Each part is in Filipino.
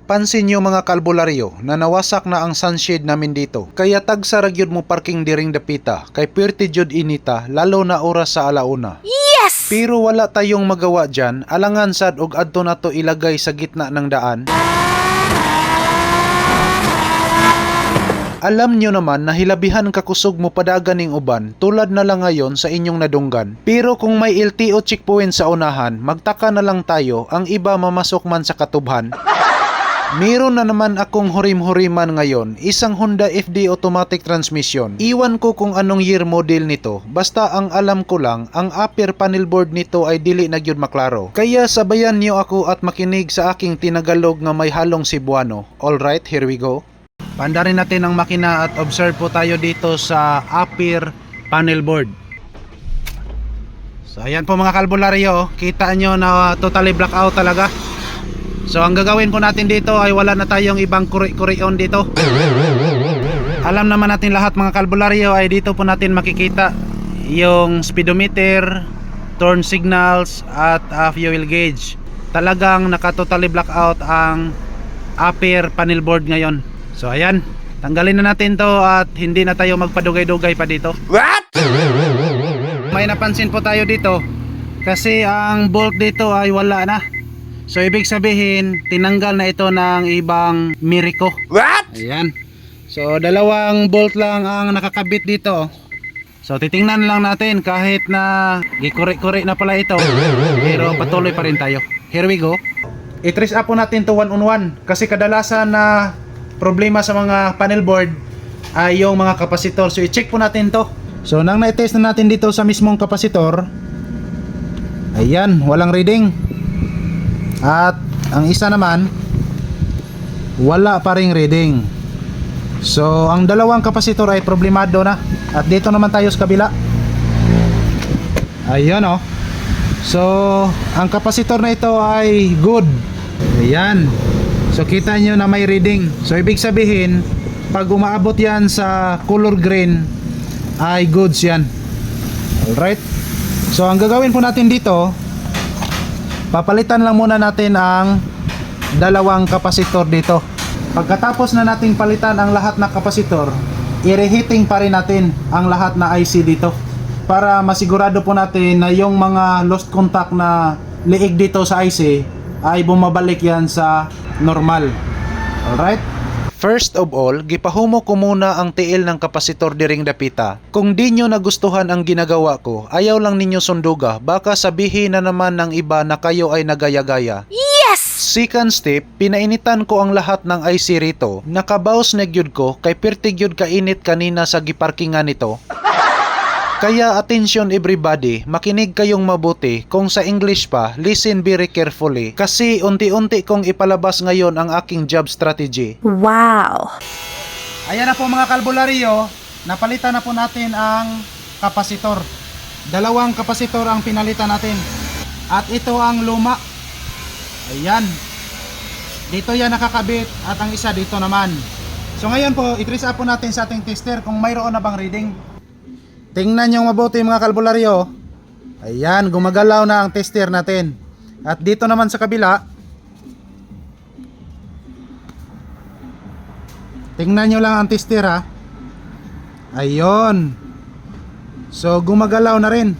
Pansin nyo mga kalbularyo na nawasak na ang sunshade namin dito. Kaya tagsara gyud mo parking diring dapita kay puwerte jud inita lalo na oras sa alauna. Yes! Pero wala tayong magawa dyan, alangan sad og adto nato ilagay sa gitna ng daan. Alam nyo naman na hilabihan kakusog mo padagan ning uban tulad na lang ngayon sa inyong nadunggan. Pero kung may LTO checkpoint sa unahan, magtaka na lang tayo ang iba mamasok man sa katubhan. Meron na naman akong hurim-huriman ngayon, isang Honda FD automatic transmission. Iwan ko kung anong year model nito, basta ang alam ko lang, ang upper panel board nito ay dili na gyud maklaro. Kaya sabayan niyo ako at makinig sa aking tinagalog nga may halong Cebuano. Alright, here we go. Pandarin natin ang makina at observe po tayo dito sa upper panel board. So ayan po mga kalbularyo, kita nyo na totally blackout talaga. So ang gagawin po natin dito ay wala na tayong ibang kuri-kurion dito. Alam naman natin lahat mga kalbularyo ay dito po natin makikita yung speedometer, turn signals at fuel gauge. Talagang naka-totally blackout ang upper panel board ngayon. So ayan, tanggalin na natin to at hindi na tayo magpadugay-dugay pa dito. What? May napansin po tayo dito kasi ang bolt dito ay wala na. So ibig sabihin, tinanggal na ito ng ibang Miraco. What? Ayan. So dalawang bolt lang ang nakakabit dito. So titingnan lang natin kahit na gikuri-kuri na pala ito. Pero patuloy pa rin tayo. Here we go. I-trace up po natin to one on one. Kasi kadalasan na problema sa mga panel board ay yung mga kapasitor. So i-check po natin to. So nang na-test na natin dito sa mismong kapasitor, ayan, walang reading. At ang isa naman wala pa ring reading. So ang dalawang kapasitor ay problemado na. At dito naman tayo sa kabila. Ayun oh. So ang kapasitor na ito ay good. Ayan. So kita nyo na may reading. So ibig sabihin pag umaabot yan sa color green ay goods yan. Alright. So ang gagawin po natin dito, papalitan lang muna natin ang dalawang kapasitor dito. Pagkatapos na nating palitan ang lahat na kapasitor, i-reheating pa rin natin ang lahat na IC dito para masigurado po natin na yung mga lost contact na liig dito sa IC ay bumabalik yan sa normal. Alright? First of all, gipahumo ko muna ang tiil ng kapasitor diring dapita. Kung di nyo nagustuhan ang ginagawa ko, ayaw lang ninyo sunduga, baka sabihin na naman ng iba na kayo ay nagaya-gaya. Yes! Second step, pinainitan ko ang lahat ng IC rito. Nakabaws na gyud ko kay perti gyud kainit kanina sa giparkingan nito. Kaya attention everybody, makinig kayong mabuti. Kung sa English pa, listen very carefully. Kasi unti-unti kong ipalabas ngayon ang aking job strategy. Wow! Ayan na po mga kalbularyo, napalitan na po natin ang kapasitor. Dalawang kapasitor ang pinalitan natin. At ito ang luma. Ayan. Dito yan nakakabit at ang isa dito naman. So ngayon po, i-trace up po natin sa ating tester kung mayroon na bang reading. Tingnan nyo mabuti mga kalbularyo. Ayan, gumagalaw na ang tester natin. At dito naman sa kabila, tingnan nyo lang ang tester ha. Ayun. So gumagalaw na rin.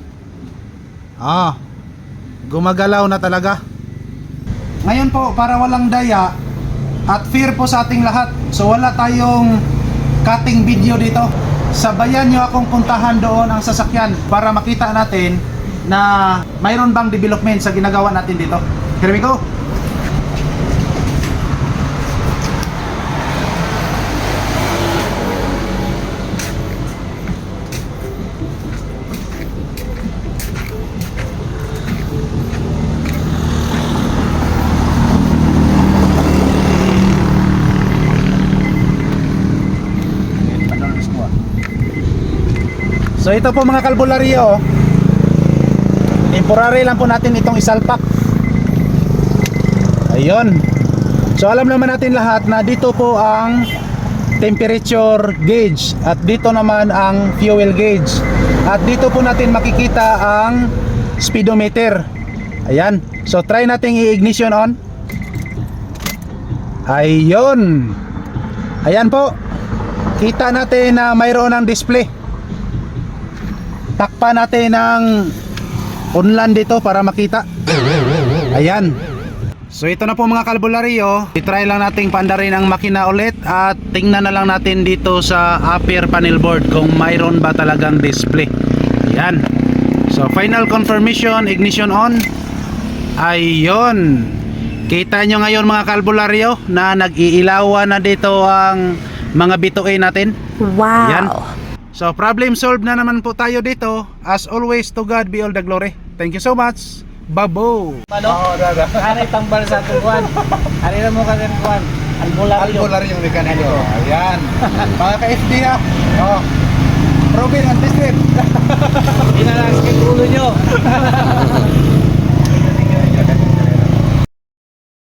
Gumagalaw na talaga. Ngayon po, para walang daya at fair po sa ating lahat, so wala tayong cutting video dito. Sabayan nyo akong puntahan doon ang sasakyan para makita natin na mayroon bang development sa ginagawa natin dito. Here we go. So ito po mga kalbularyo, temporary lang po natin itong isalpak. Ayun. So alam naman natin lahat na dito po ang temperature gauge at dito naman ang fuel gauge. At dito po natin makikita ang speedometer. Ayan. So try nating i-ignition on. Ayun. Ayan po. Kita natin na mayroon ng display. Takpan natin ng unlan dito para makita. Ayan. So ito na po mga kalbularyo. I-try lang nating paandarin ang makina ulit at tingnan na lang natin dito sa upper panel board kung mayroon ba talagang display. Ayan. So final confirmation, ignition on. Ayun. Kita nyo ngayon mga kalbularyo na nag-iilawan na dito ang mga bituin natin. Wow. Ayan. So problem solved na naman po tayo dito. As always, to God be all the glory. Thank you so much. Babo. Ano? Ano tambal sa tuwan? Ano na mo ka kuwan? Albularyo. Albularyo yung mekaniko. Ayan. Mga ka-FD ha. Oh. Robin and District. Inalas kay ulo nyo.